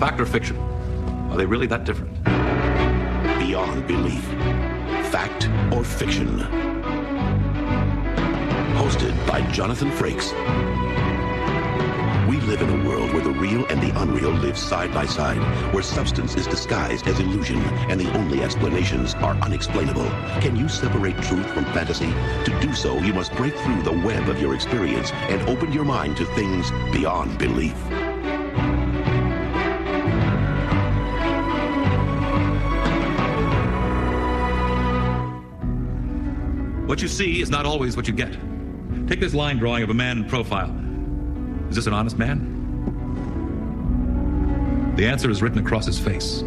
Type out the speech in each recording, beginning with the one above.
Fact or fiction? Are they really that different? Beyond Belief. Fact or fiction? Hosted by Jonathan Frakes. We live in a world where the real and the unreal live side by side, where substance is disguised as illusion, and the only explanations are unexplainable. Can you separate truth from fantasy? To do so, you must break through the web of your experience and open your mind to things beyond belief. What you see is not always what you get. Take this line drawing of a man in profile. Is this an honest man? The answer is written across his face.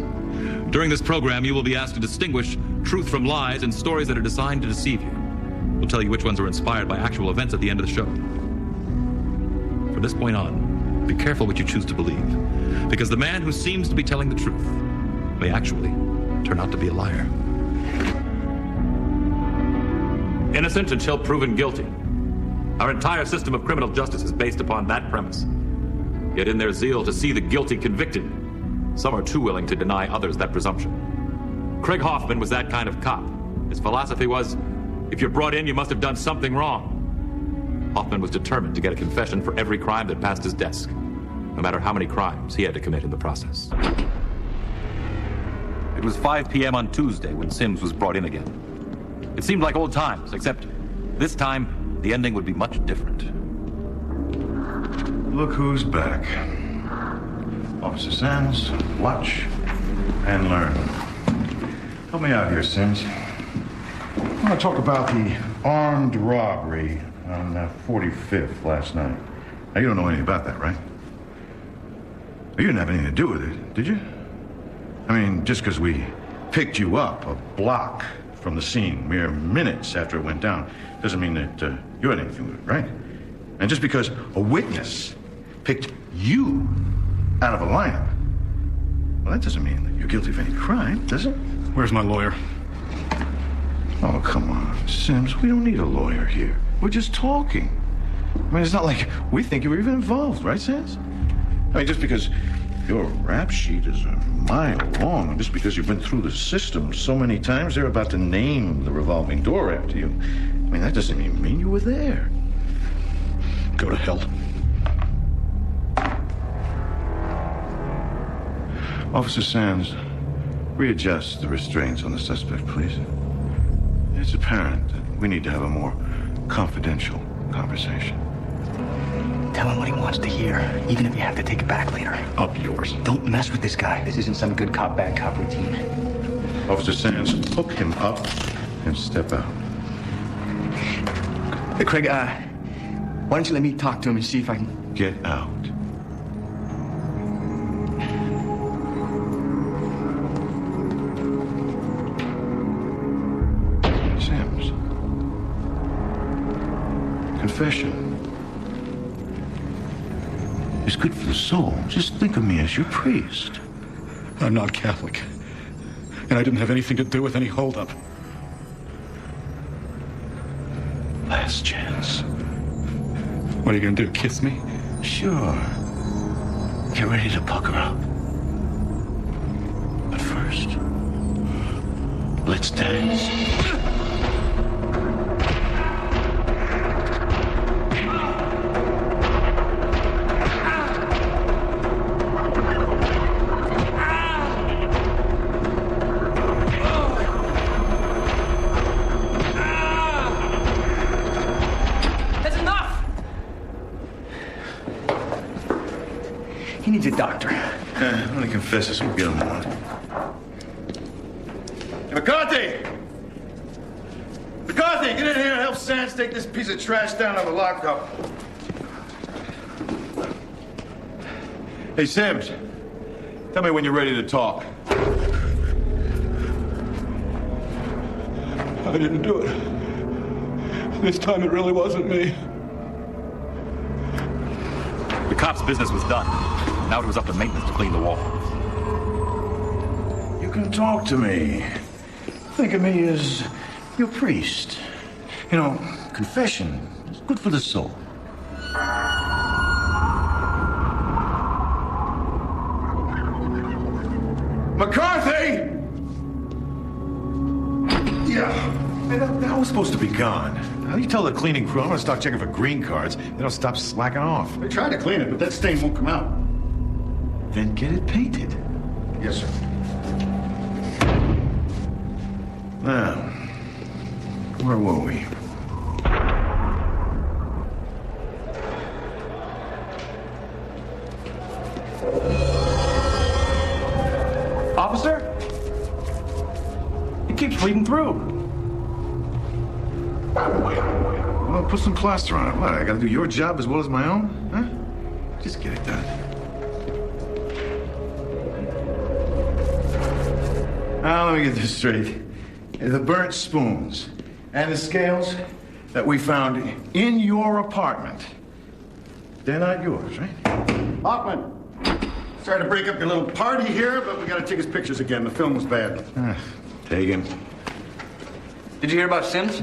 During this program, you will be asked to distinguish truth from lies and stories that are designed to deceive you. We'll tell you which ones are inspired by actual events at the end of the show. From this point on, be careful what you choose to believe, because the man who seems to be telling the truth may actually turn out to be a liar. Innocent until proven guilty. Our entire system of criminal justice is based upon that premise. Yet in their zeal to see the guilty convicted, some are too willing to deny others that presumption. Craig Hoffman was that kind of cop. His philosophy was, if you're brought in, you must have done something wrong. Hoffman was determined to get a confession for every crime that passed his desk, no matter how many crimes he had to commit in the process. It was 5 p.m. on Tuesday when Sims was brought in again. It seemed like old times, except this time, the ending would be much different. Look who's back. Officer Sands, watch and learn. Help me out here, Sims. I want to talk about the armed robbery on 45th last night. Now, you don't know anything about that, right? You didn't have anything to do with it, did you? I mean, just because we picked you up a block from the scene mere minutes after it went down doesn't mean that you had anything with it, right? And just because a witness picked you out of a lineup, well, that doesn't mean that you're guilty of any crime, does it? Where's my lawyer? Oh, come on, Sims. We don't need a lawyer here. We're just talking. I mean, it's not like we think you were even involved, right, Sims? I mean, just because your rap sheet is a mile long, just because you've been through the system so many times, they're about to name the revolving door after you. I mean, that doesn't even mean you were there. Go to hell. Officer Sands, readjust the restraints on the suspect, please. It's apparent that we need to have a more confidential conversation. Tell him what he wants to hear, even if you have to take it back later. Up yours. Don't mess with this guy. This isn't some good cop, bad cop routine. Officer Sands, hook him up and step out. Hey, Craig, why don't you let me talk to him and see if I can... Get out. Sims. Confession. It's good for the soul. Just think of me as your priest. I'm not Catholic. And I didn't have anything to do with any holdup. Last chance. What are you gonna do, kiss me? Sure. Get ready to pucker up. But first, let's dance. He needs a doctor. I'm gonna confess this. We'll get him one. Hey, McCarthy! McCarthy, get in here and help Sands take this piece of trash down on the lockup. Hey, Sims. Tell me when you're ready to talk. I didn't do it. This time it really wasn't me. The cop's business was done. Now it was up to maintenance to clean the walls. You can talk to me. Think of me as your priest. You know, confession is good for the soul. McCarthy! Yeah. Hey, that was supposed to be gone. How do you tell the cleaning crew I'm gonna start checking for green cards? They don't stop slacking off. They tried to clean it, but that stain won't come out. Then get it painted. Yes, sir. Now, where were we? Officer? It keeps bleeding through. Well, put some plaster on it. What, I gotta do your job as well as my own? Huh? Just get it done. Now, let me get this straight. The burnt spoons and the scales that we found in your apartment, they're not yours, right? Hoffman, sorry to break up your little party here, but we gotta take his pictures again. The film was bad. Take him. Did you hear about Sims?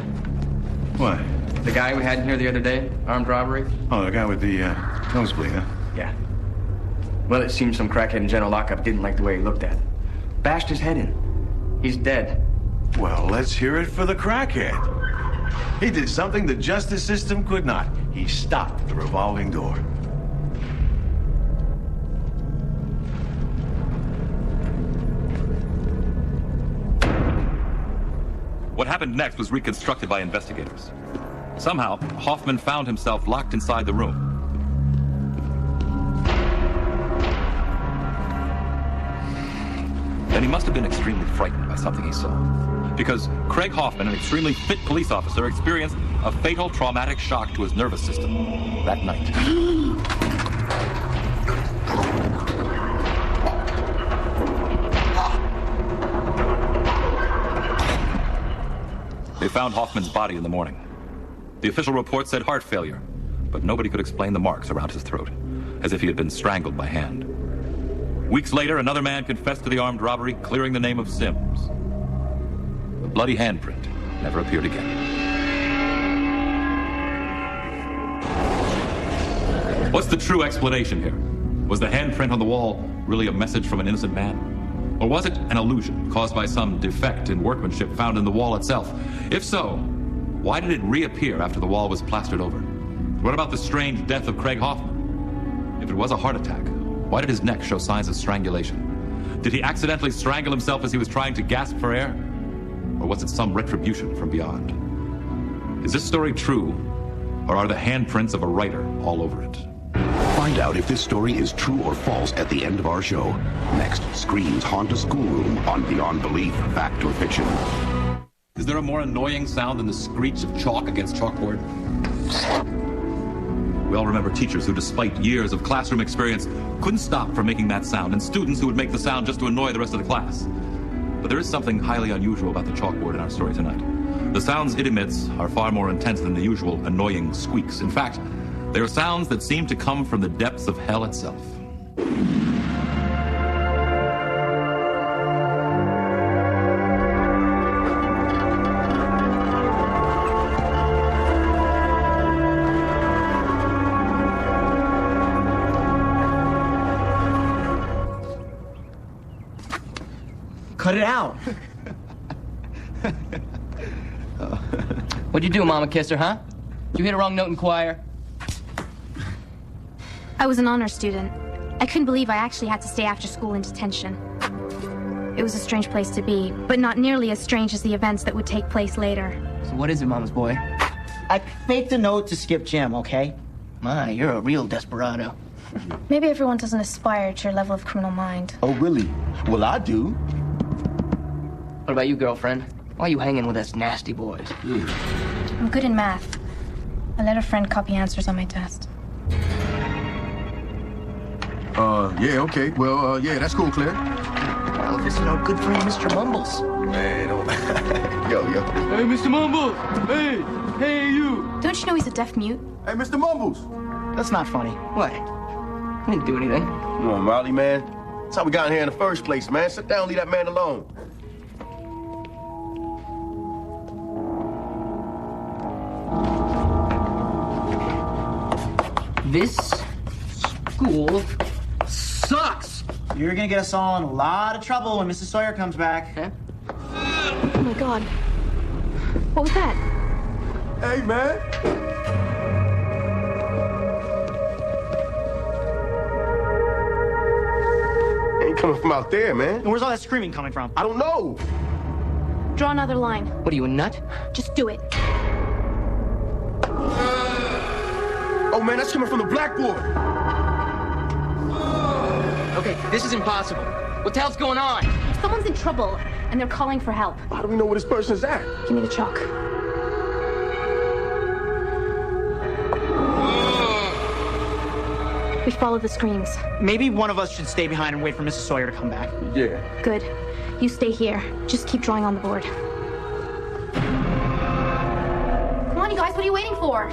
What? The guy we had in here the other day? Armed robbery? Oh, the guy with the nosebleed, huh? Yeah. Well, it seems some crackhead in general lockup didn't like the way he looked at it. Bashed his head in. He's dead. Well, let's hear it for the crackhead. He did something the justice system could not. He stopped the revolving door. What happened next was reconstructed by investigators. Somehow, Hoffman found himself locked inside the room. Then he must have been extremely frightened by something he saw. Because Craig Hoffman, an extremely fit police officer, experienced a fatal traumatic shock to his nervous system that night. They found Hoffman's body in the morning. The official report said heart failure, but nobody could explain the marks around his throat, as if he had been strangled by hand. Weeks later, another man confessed to the armed robbery, clearing the name of Sims. The bloody handprint never appeared again. What's the true explanation here? Was the handprint on the wall really a message from an innocent man? Or was it an illusion caused by some defect in workmanship found in the wall itself? If so, why did it reappear after the wall was plastered over? What about the strange death of Craig Hoffman? If it was a heart attack, why did his neck show signs of strangulation? Did he accidentally strangle himself as he was trying to gasp for air? Or was it some retribution from beyond? Is this story true, or are the handprints of a writer all over it? Find out if this story is true or false at the end of our show. Next, Screams haunt a schoolroom on Beyond Belief, Fact or Fiction. Is there a more annoying sound than the screech of chalk against chalkboard? We all remember teachers who, despite years of classroom experience, couldn't stop from making that sound, and students who would make the sound just to annoy the rest of the class. But there is something highly unusual about the chalkboard in our story tonight. The sounds it emits are far more intense than the usual annoying squeaks. In fact, they are sounds that seem to come from the depths of hell itself. Cut it out. What'd you do, Mama Kisser, huh? Did you hit a wrong note in choir? I was an honor student. I couldn't believe I actually had to stay after school in detention. It was a strange place to be, but not nearly as strange as the events that would take place later. So what is it, Mama's boy? I faked a note to skip gym, okay? My, you're a real desperado. Maybe everyone doesn't aspire to your level of criminal mind. Oh, really? Well, I do. What about you, girlfriend? Why are you hanging with us nasty boys? I'm good in math. I let a friend copy answers on my test. Yeah, okay. Well, yeah, that's cool, Claire. Well, this is our good friend, Mr. Mumbles. Man, don't... Yo. Hey, Mr. Mumbles! Hey, you! Don't you know he's a deaf mute? Hey, Mr. Mumbles! That's not funny. What? I didn't do anything. Come on, Riley, man. That's how we got in here in the first place, man. Sit down, leave that man alone. This school sucks. You're gonna get us all in a lot of trouble when Mrs. Sawyer comes back. Huh? Oh my god. What was that? Hey, man. Ain't coming from out there, man. And where's all that screaming coming from? I don't know. Draw another line. What are you, a nut? Just do it. Oh, man, that's coming from the blackboard. Okay, this is impossible. What the hell's going on? Someone's in trouble, and they're calling for help. How do we know where this person's at? Give me the chalk. We follow the screams. Maybe one of us should stay behind and wait for Mrs. Sawyer to come back. Yeah. Good. You stay here. Just keep drawing on the board. Come on, you guys. What are you waiting for?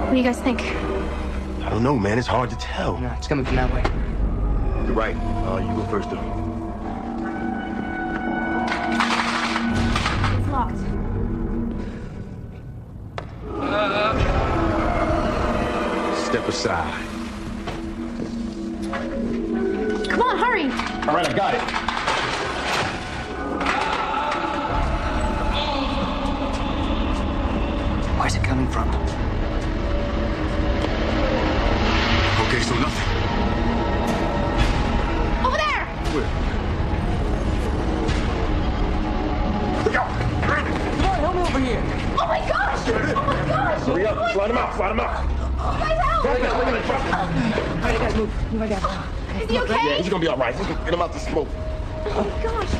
What do you guys think? I don't know, man. It's hard to tell. No, it's coming from that way. You're right. You go first, though. It's locked. Step aside. Come on, hurry! All right, I got it. Where's it coming from? Okay, so nothing. Over there! Where? Look out! Come on, help me over here. Oh my gosh! Oh my gosh! Hurry up. Slide him out. Slide him out. Guys, help! Look at it. Drop it. All right, guys, move. Move right down. Is he okay? Yeah, he's gonna be all right. Get him out the smoke. Oh my gosh!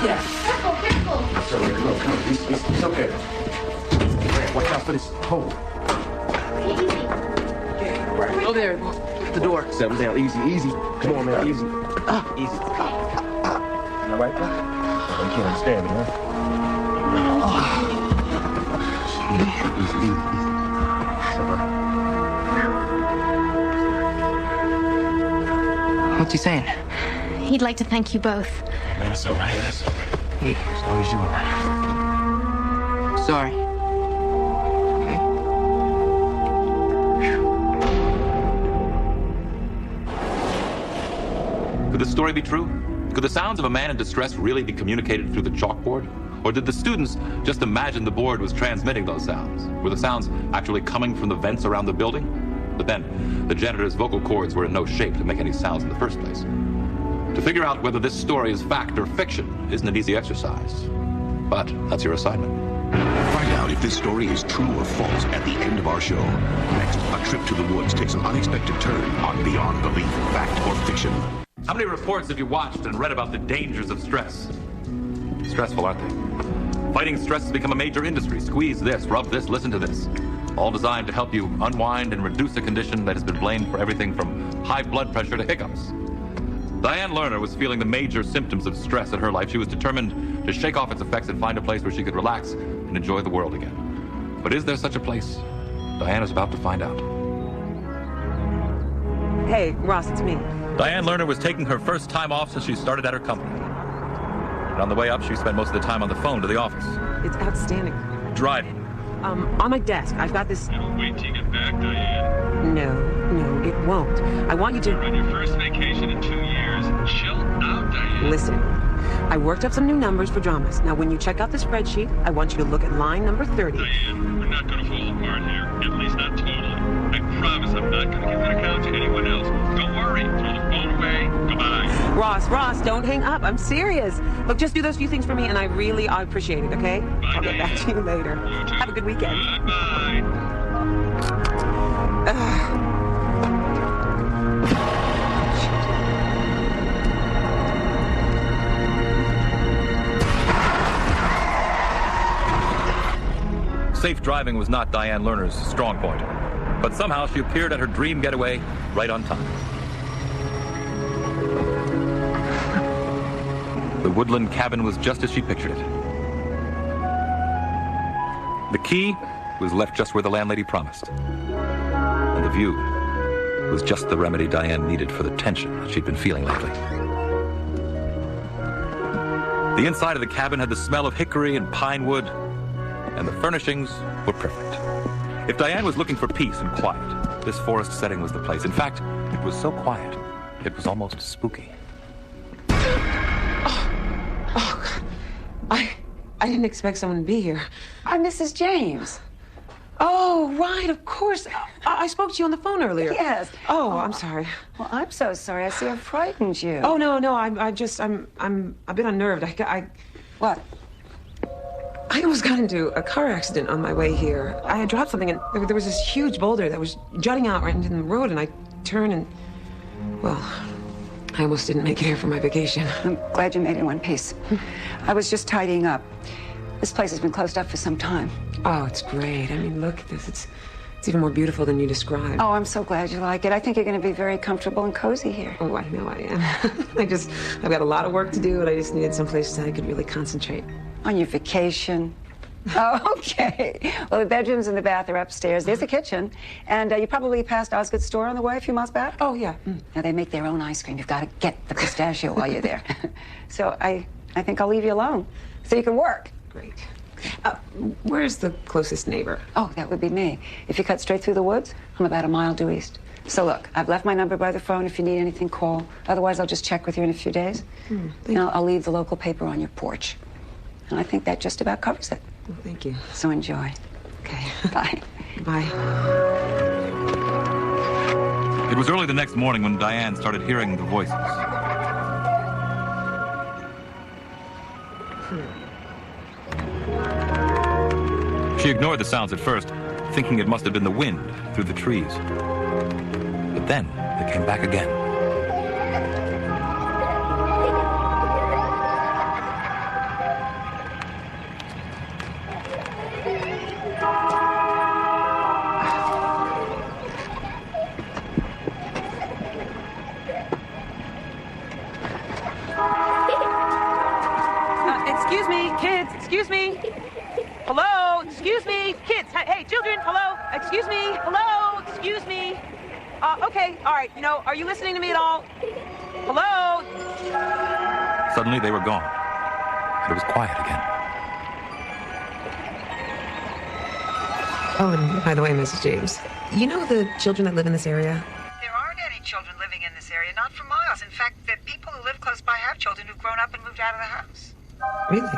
Yeah. Careful, careful! It's all right. Come on, come on. He's okay. Man, watch out for this hole. Okay, easy. Right. Go there. The door. Settle down. Easy, easy. Come on, man. Easy. Easy. You all right, bro? You can't understand me, huh? Easy, easy, easy. What's he saying? He'd like to thank you both. Man, it's all right. That's all right. Hey, As long as you're all right. sorry. Could this story be true? Could the sounds of a man in distress really be communicated through the chalkboard? Or did the students just imagine the board was transmitting those sounds? Were the sounds actually coming from the vents around the building? But then, the janitor's vocal cords were in no shape to make any sounds in the first place. To figure out whether this story is fact or fiction isn't an easy exercise. But that's your assignment. Find out if this story is true or false at the end of our show. Next, a trip to the woods takes an unexpected turn on Beyond Belief, Fact or Fiction. How many reports have you watched and read about the dangers of stress? Stressful, aren't they? Fighting stress has become a major industry. Squeeze this, rub this, listen to this. All designed to help you unwind and reduce a condition that has been blamed for everything from high blood pressure to hiccups. Diane Lerner was feeling the major symptoms of stress in her life. She was determined to shake off its effects and find a place where she could relax and enjoy the world again. But is there such a place? Diane is about to find out. Hey, Ross, it's me. Diane Lerner was taking her first time off since she started at her company. And on the way up, she spent most of the time on the phone to the office. It's outstanding. Driving. On my desk, I've got this... It'll wait till you get back, Diane. No, it won't. I want you to... You're on your first vacation in 2 years. Chill out, Diane. Listen. I worked up some new numbers for dramas. Now, when you check out the spreadsheet, I want you to look at line number 30. Diane, we're not going to fall apart here. At least not totally. I promise I'm not going to give that account to anyone else. Don't worry. Throw the phone away. Goodbye. Ross, don't hang up. I'm serious. Look, just do those few things for me, and I appreciate it, okay? Bye, I'll get back to you later. You too. Have a good weekend. Bye-bye. Safe driving was not Diane Lerner's strong point, but somehow she appeared at her dream getaway right on time. The woodland cabin was just as she pictured it. The key was left just where the landlady promised. And the view was just the remedy Diane needed for the tension that she'd been feeling lately. The inside of the cabin had the smell of hickory and pine wood, and the furnishings were perfect. If Diane was looking for peace and quiet, this forest setting was the place. In fact, it was so quiet, it was almost spooky. Oh, God. I didn't expect someone to be here. I'm Mrs. James. Oh, right, of course. I spoke to you on the phone earlier. Yes. Oh, I'm sorry. Well, I'm so sorry. I see I frightened you. Oh, no, I'm a bit unnerved. What? I almost got into a car accident on my way here. I had dropped something, and there was this huge boulder that was jutting out right into the road, and I turned and, well, I almost didn't make it here for my vacation. I'm glad you made it in one piece. I was just tidying up. This place has been closed up for some time. Oh, it's great. I mean, look at this. It's even more beautiful than you described. Oh, I'm so glad you like it. I think you're going to be very comfortable and cozy here. Oh, I know I am. I've got a lot of work to do, and I just needed some place that I could really concentrate. On your vacation? Oh, okay. Well, the bedrooms and the bath are upstairs. There's the kitchen. And you probably passed Osgood's store on the way a few miles back? Oh, yeah. Now, they make their own ice cream. You've got to get the pistachio while you're there. So I think I'll leave you alone so you can work. Great. Where's the closest neighbor? Oh, that would be me. If you cut straight through the woods, I'm about a mile due east. So look, I've left my number by the phone. If you need anything, call. Otherwise, I'll just check with you in a few days. And I'll leave the local paper on your porch. And I think that just about covers it. Well, thank you. So enjoy. Okay. Bye. Bye. It was early the next morning when Diane started hearing the voices. She ignored the sounds at first, thinking it must have been the wind through the trees. But then they came back again. Excuse me, kids. Excuse me. Hello. Excuse me, kids. Hey, children. Hello. Excuse me. Hello. Excuse me. Okay. All right. Are you listening to me at all? Hello. Suddenly they were gone, and it was quiet again. Oh, and by the way, Mrs. James, you know the children that live in this area? There aren't any children living in this area, not for miles. In fact, the people who live close by have children who've grown up and moved out of the house. Really?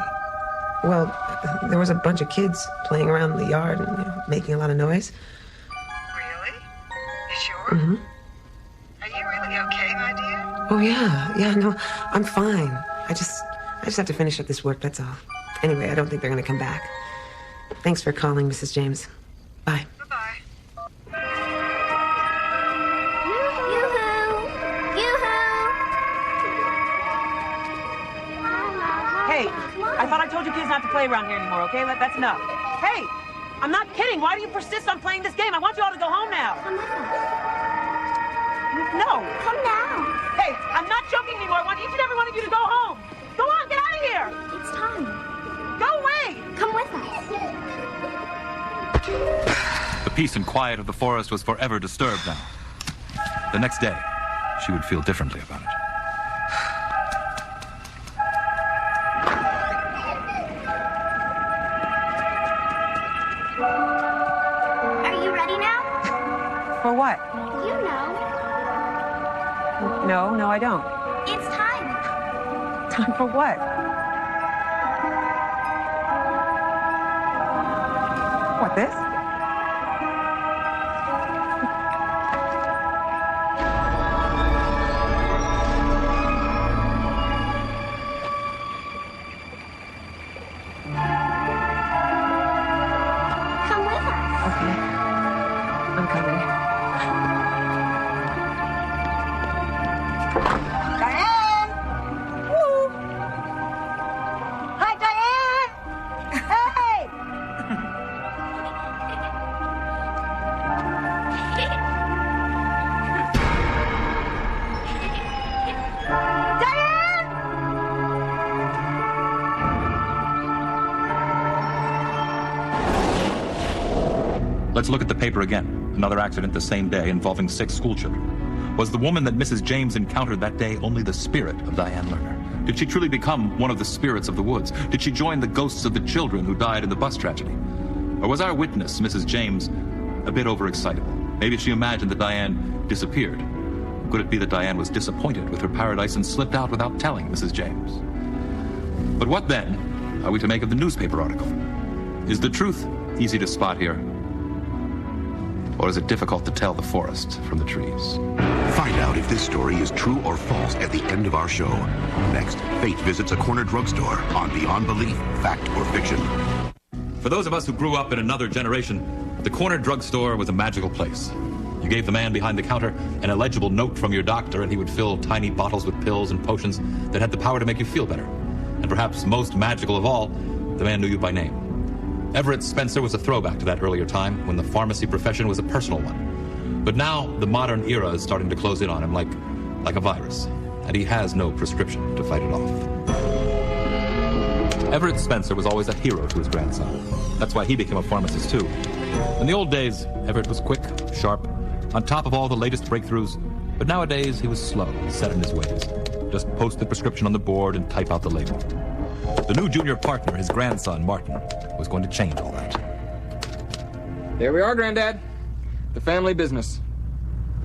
Well, there was a bunch of kids playing around the yard and making a lot of noise. Really? You sure? Mm-hmm. Are you really okay, my dear? Oh, yeah, no, I'm fine. I just have to finish up this work, that's all. Anyway, I don't think they're going to come back. Thanks for calling, Mrs. James. Bye. Bye-bye. Hey, I thought I told you kids not to play around here anymore, okay? That's enough. Hey, I'm not kidding. Why do you persist on playing this game? I want you all to go home now. Come with us. No. Come now. Hey, I'm not joking anymore. I want each and every one of you to go home. Go on, get out of here. It's time. Go away. Come with us. The peace and quiet of the forest was forever disturbed now. The next day, she would feel differently about it. Are you ready now? For what? You know. No, I don't. It's time. Time for what? What, this? Come with us. Okay. I'm coming. Diane! Woo! Hi, Diane! Hey! Diane! Let's look at the paper again. Another accident the same day involving 6 schoolchildren. Was the woman that Mrs. James encountered that day only the spirit of Diane Lerner? Did she truly become one of the spirits of the woods? Did she join the ghosts of the children who died in the bus tragedy? Or was our witness, Mrs. James, a bit overexcitable? Maybe she imagined that Diane disappeared. Could it be that Diane was disappointed with her paradise and slipped out without telling Mrs. James? But what then are we to make of the newspaper article? Is the truth easy to spot here? Or is it difficult to tell the forest from the trees? Find out if this story is true or false at the end of our show. Next, Fate visits a corner drugstore on Beyond Belief, Fact or Fiction. For those of us who grew up in another generation, the corner drugstore was a magical place. You gave the man behind the counter an illegible note from your doctor, and he would fill tiny bottles with pills and potions that had the power to make you feel better. And perhaps most magical of all, the man knew you by name. Everett Spencer was a throwback to that earlier time when the pharmacy profession was a personal one. But now the modern era is starting to close in on him like a virus, and he has no prescription to fight it off. Everett Spencer was always a hero to his grandson. That's why he became a pharmacist too. In the old days, Everett was quick, sharp, on top of all the latest breakthroughs, but nowadays he was slow, set in his ways. Just post the prescription on the board and type out the label. The new junior partner, his grandson, Martin, was going to change all that. There we are, Granddad. The family business.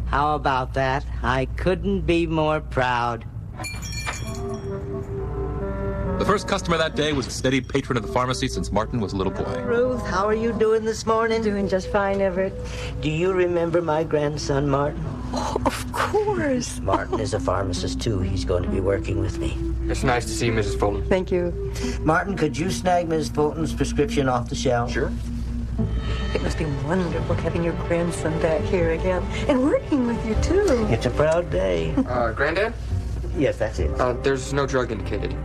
How about that? I couldn't be more proud. The first customer that day was a steady patron of the pharmacy since Martin was a little boy. Ruth, how are you doing this morning? Doing just fine, Everett. Do you remember my grandson, Martin? Oh, of course. Martin is a pharmacist, too. He's going to be working with me. It's nice to see you, Mrs. Fulton. Thank you. Martin, could you snag Miss Fulton's prescription off the shelf? Sure. It must be wonderful having your grandson back here again. And working with you, too. It's a proud day. Granddad? Yes, that's it. There's no drug indicated.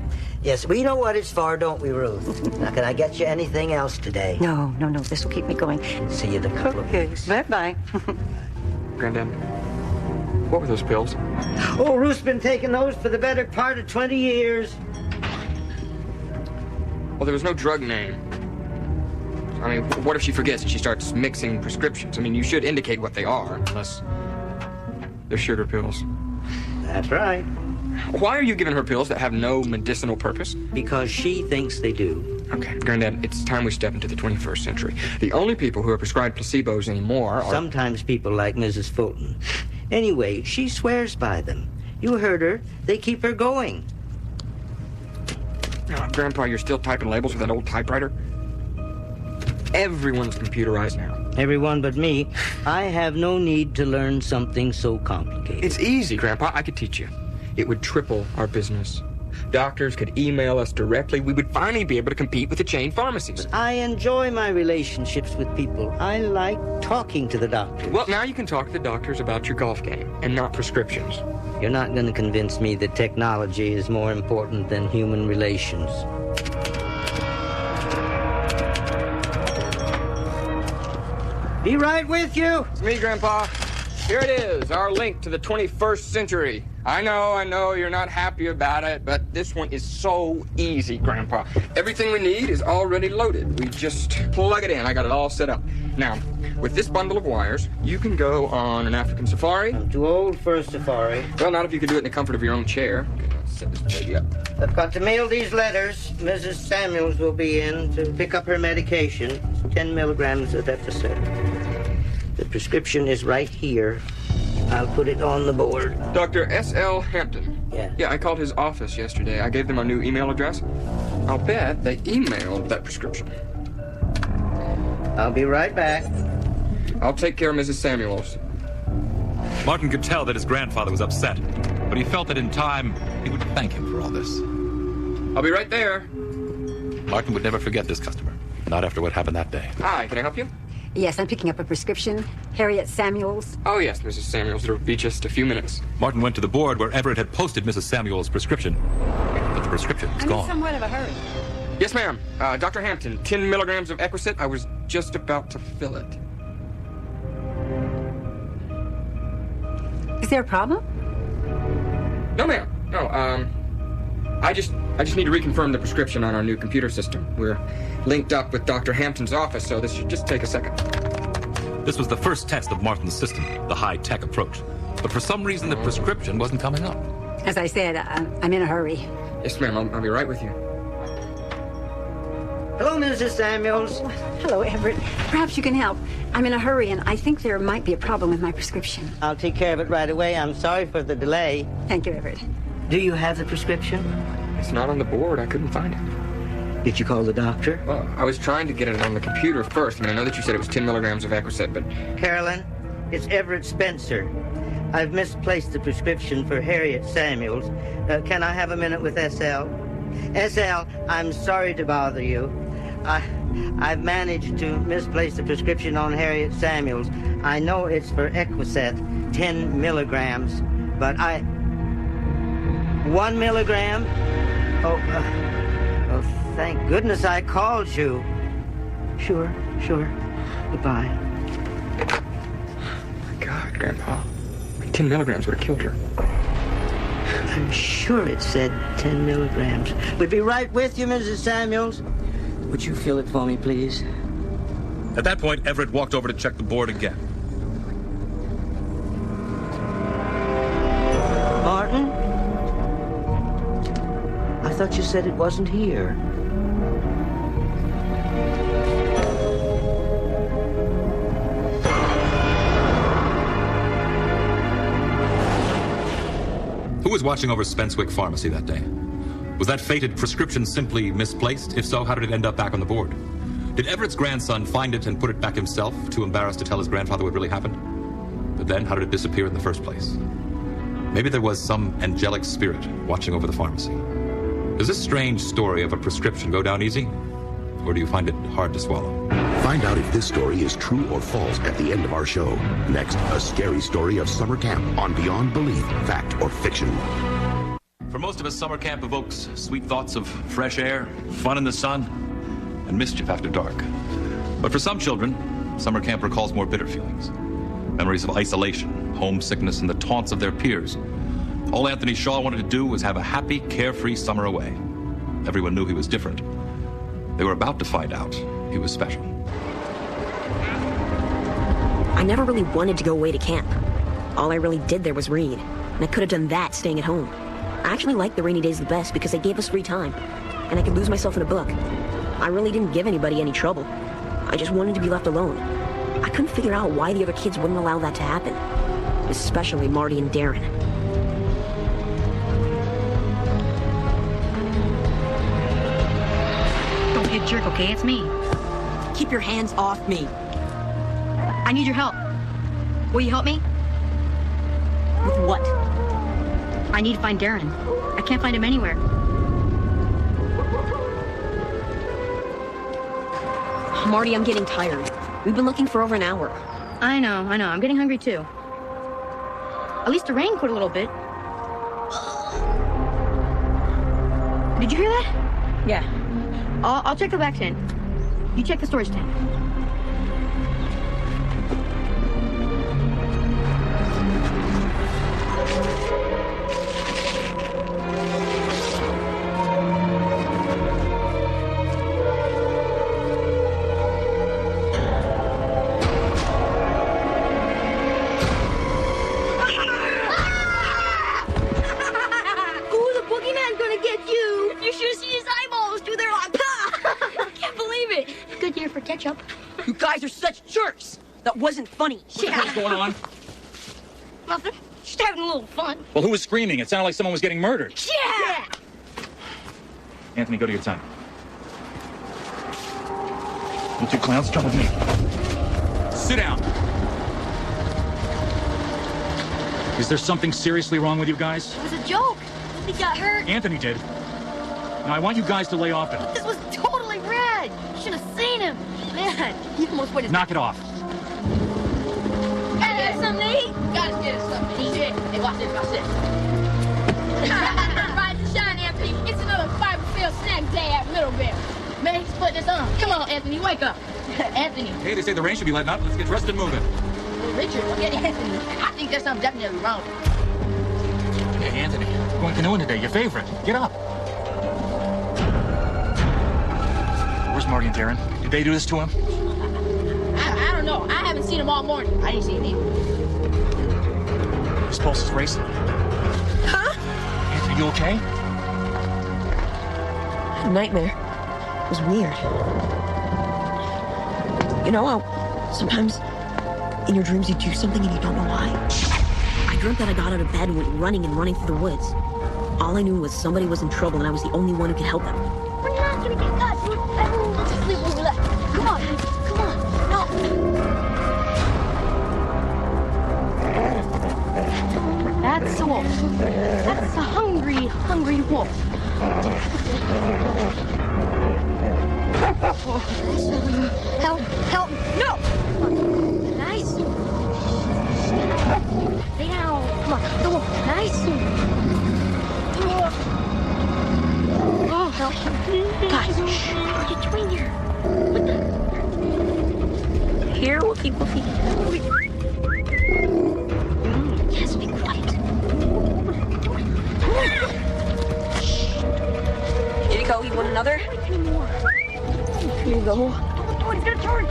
Yes, we know what it's for, don't we, Ruth? Now, can I get you anything else today? No. This will keep me going. See you in a couple of weeks. Bye-bye. Granddad, what were those pills? Oh, Ruth's been taking those for the better part of 20 years. Well, there was no drug name. I mean, what if she forgets and she starts mixing prescriptions? I mean, you should indicate what they are, unless they're sugar pills. That's right. Why are you giving her pills that have no medicinal purpose? Because she thinks they do. Okay, Granddad, it's time we step into the 21st century. The only people who are prescribed placebos anymore are... Sometimes people like Mrs. Fulton. Anyway, she swears by them. You heard her. They keep her going. Oh, Grandpa, you're still typing labels with that old typewriter? Everyone's computerized now. Everyone but me. I have no need to learn something so complicated. It's easy, Grandpa. I could teach you. It would triple our business. Doctors could email us directly. We would finally be able to compete with the chain pharmacies. I enjoy my relationships with people. I like talking to the doctors. Well, now you can talk to the doctors about your golf game and not prescriptions. You're not going to convince me that technology is more important than human relations. Be right with you. It's me, Grandpa. Here it is, our link to the 21st century. I know, you're not happy about it, but this one is so easy, Grandpa. Everything we need is already loaded. We just plug it in. I got it all set up. Now, with this bundle of wires, you can go on an African safari. I'm too old for a safari. Well, not if you can do it in the comfort of your own chair. Let's set this baby up. I've got to mail these letters. Mrs. Samuels will be in to pick up her medication. It's 10 milligrams of Epicet. The prescription is right here. I'll put it on the board. Dr. S.L. Hampton. Yeah? Yeah, I called his office yesterday. I gave them our new email address. I'll bet they emailed that prescription. I'll be right back. I'll take care of Mrs. Samuels. Martin could tell that his grandfather was upset, but he felt that in time he would thank him for all this. I'll be right there. Martin would never forget this customer, not after what happened that day. Hi, can I help you? Yes, I'm picking up a prescription. Harriet Samuels. Oh, yes, Mrs. Samuels. It'll be just a few minutes. Martin went to the board where Everett had posted Mrs. Samuels' prescription, but the prescription was gone. I'm in somewhat of a hurry. Yes, ma'am. Dr. Hampton, 10 milligrams of Epicet. I was just about to fill it. Is there a problem? No, ma'am. No, I just need to reconfirm the prescription on our new computer system. We're linked up with Dr. Hampton's office, so this should just take a second. This was the first test of Martin's system, the high-tech approach. But for some reason, the prescription wasn't coming up. As I said, I'm in a hurry. Yes, ma'am. I'll be right with you. Hello, Mrs. Samuels. Hello, Everett. Perhaps you can help. I'm in a hurry, and I think there might be a problem with my prescription. I'll take care of it right away. I'm sorry for the delay. Thank you, Everett. Do you have the prescription? It's not on the board. I couldn't find it. Did you call the doctor? Well, I was trying to get it on the computer first. I mean, I know that you said it was 10 milligrams of Acrosep, but... Carolyn, it's Everett Spencer. I've misplaced the prescription for Harriet Samuels. Can I have a minute with SL? SL, I'm sorry to bother you. I've managed to misplace the prescription on Harriet Samuels. I know it's for Equaset, 10 milligrams, but 1 milligram? Oh, thank goodness I called you. Sure. Goodbye. Oh, my God, Grandpa. 10 milligrams would have killed her. I'm sure it said 10 milligrams. We'll be right with you, Mrs. Samuels. Would you fill it for me, please? At that point, Everett walked over to check the board again. Martin? I thought you said it wasn't here. Who was watching over Spencewick Pharmacy that day? Was that fated prescription simply misplaced? If so, how did it end up back on the board? Did Everett's grandson find it and put it back himself, too embarrassed to tell his grandfather what really happened? But then, how did it disappear in the first place? Maybe there was some angelic spirit watching over the pharmacy. Does this strange story of a prescription go down easy? Or do you find it hard to swallow? Find out if this story is true or false at the end of our show. Next, a scary story of summer camp on Beyond Belief, Fact or Fiction. For most of us, summer camp evokes sweet thoughts of fresh air, fun in the sun, and mischief after dark. But for some children, summer camp recalls more bitter feelings. Memories of isolation, homesickness, and the taunts of their peers. All Anthony Shaw wanted to do was have a happy, carefree summer away. Everyone knew he was different. They were about to find out he was special. I never really wanted to go away to camp. All I really did there was read, and I could have done that staying at home. I actually liked the rainy days the best because they gave us free time, and I could lose myself in a book. I really didn't give anybody any trouble. I just wanted to be left alone. I couldn't figure out why the other kids wouldn't allow that to happen, especially Marty and Darren. Don't be a jerk, okay? It's me. Keep your hands off me. I need your help. Will you help me? With what? I need to find Darren. I can't find him anywhere. Marty, I'm getting tired. We've been looking for over an hour. I know. I'm getting hungry too. At least the rain quit a little bit. Did you hear that? Yeah. I'll check the back tent. You check the storage tank. You guys are such jerks! That wasn't funny. Yeah. What's going on? Nothing. Just having a little fun. Well, who was screaming? It sounded like someone was getting murdered. Yeah! Anthony, go to your tent. You two clowns, come with me. Sit down. Is there something seriously wrong with you guys? It was a joke. He got hurt. Anthony did. Now, I want you guys to lay off him. This was totally rad. You should have seen him. Man, he almost put his... Knock it off. Hey, something to eat? Gotta get us something to eat. Hey, watch this. Rise and shine, Anthony. It's another fiber-filled snack day at Middlebury. Man, he's putting this on. Come on, Anthony, wake up. Anthony. Hey, they say the rain should be letting up. Let's get dressed and moving. Richard, look at Anthony. I think there's something definitely wrong. Hey, Anthony, we're going canoeing today. Your favorite. Get up. Where's Marty and Darren? Did they do this to him? I don't know. I haven't seen him all morning. I didn't see him either. His pulse is racing. Huh? Anthony, you okay? A nightmare. It was weird. You know how sometimes in your dreams you do something and you don't know why? I dreamt that I got out of bed and went running through the woods. All I knew was somebody was in trouble and I was the only one who could help them. We're not gonna get caught. Everyone wants to sleep when we left. Come on, come on. No. That's a wolf. That's a hungry, hungry wolf. Help, help, no! Nice. Stay down. Come on, the wolf. Nice. Oh, help. Guys, shh. What are you doing here? What the? Here, Woofie, Woofie. Yes, be quiet. Here you go, you want another? Here you go. It's gonna turn.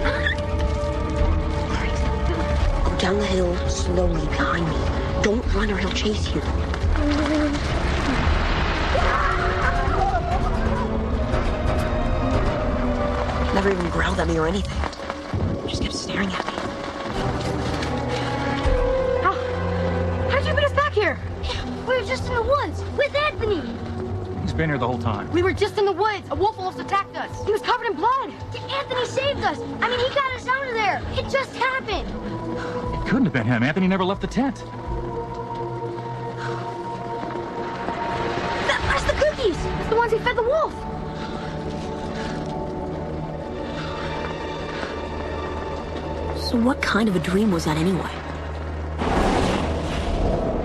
Go down the hill slowly behind me. Don't run or he'll chase you. Never even growled at me or anything. Just kept staring at me. How'd you get us back here? We were just in the woods with Anthony. He's been here the whole time. We were just in the woods. A wolf almost attacked us. He was covered in blood. Anthony saved us. I mean, he got us out of there. It just happened. It couldn't have been him. Anthony never left the tent. That's the cookies. It's the ones he fed the wolf. So what kind of a dream was that anyway?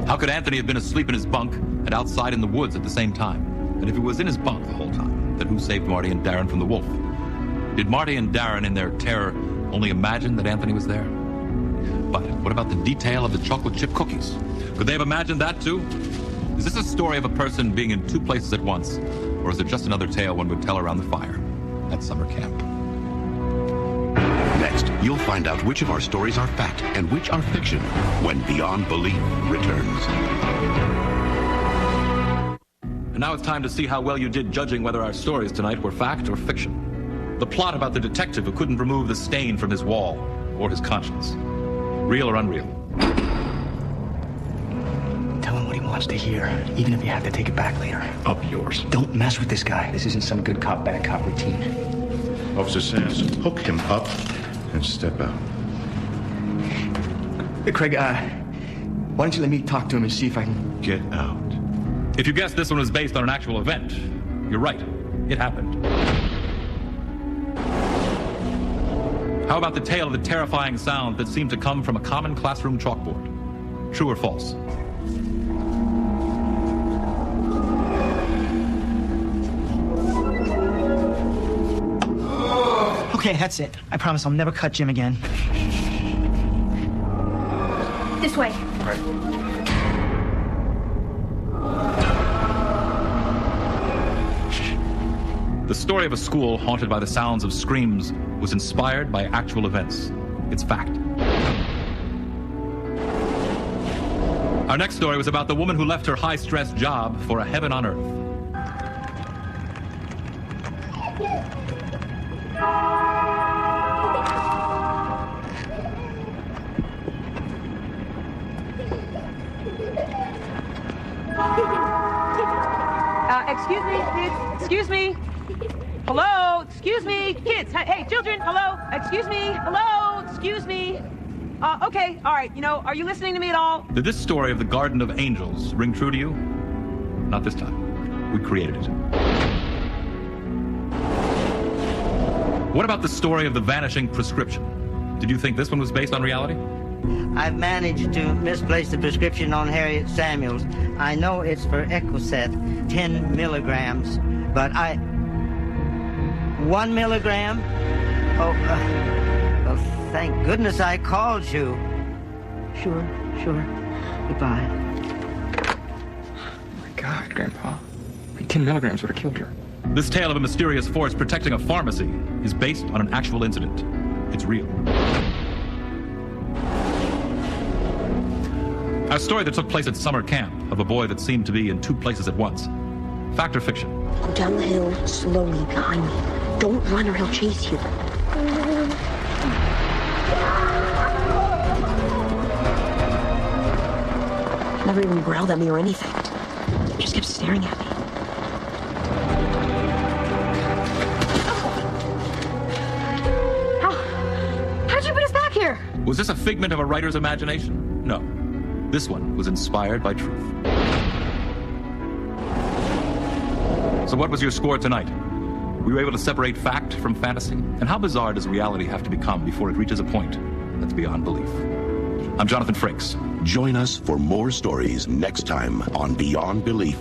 How could Anthony have been asleep in his bunk and outside in the woods at the same time? And if he was in his bunk the whole time, then who saved Marty and Darren from the wolf? Did Marty and Darren, in their terror, only imagine that Anthony was there? But what about the detail of the chocolate chip cookies? Could they have imagined that too? Is this a story of a person being in two places at once? Or is it just another tale one would tell around the fire at summer camp? Next, you'll find out which of our stories are fact and which are fiction when Beyond Belief returns. And now it's time to see how well you did judging whether our stories tonight were fact or fiction. The plot about the detective who couldn't remove the stain from his wall or his conscience. Real or unreal? Tell him what he wants to hear, even if you have to take it back later. Up yours. Don't mess with this guy. This isn't some good cop, bad cop routine. Officer Sands, hook him up and step out. Hey, Craig, why don't you let me talk to him and see if I can... Get out. If you guess this one was based on an actual event, you're right. It happened. How about the tale of the terrifying sound that seemed to come from a common classroom chalkboard? True or false? Okay, that's it. I promise I'll never cut Jim again. This way. Right. The story of a school haunted by the sounds of screams was inspired by actual events. It's fact. Our next story was about the woman who left her high-stress job for a heaven on earth. Excuse me, kids. Excuse me. Hello. Excuse me, kids. Hey, children. Hello. Excuse me. Hello. Excuse me. Okay. All right. You know, are you listening to me at all? Did this story of the Garden of Angels ring true to you? Not this time. We created it. What about the story of the vanishing prescription? Did you think this one was based on reality? I've managed to misplace the prescription on Harriet Samuels. I know it's for Ecocet, 10 milligrams, but 1 milligram? Oh, well, thank goodness I called you. Sure. Goodbye. Oh my God, Grandpa. Like 10 milligrams would have killed her. This tale of a mysterious force protecting a pharmacy is based on an actual incident. It's real. A story that took place at summer camp of a boy that seemed to be in two places at once. Fact or fiction? Go down the hill slowly behind me. Don't run or he'll chase you. He never even growled at me or anything. He just kept staring at me. How'd you put us back here? Was this a figment of a writer's imagination? No. This one was inspired by truth. So what was your score tonight? Were you able to separate fact from fantasy? And how bizarre does reality have to become before it reaches a point that's beyond belief? I'm Jonathan Frakes. Join us for more stories next time on Beyond Belief.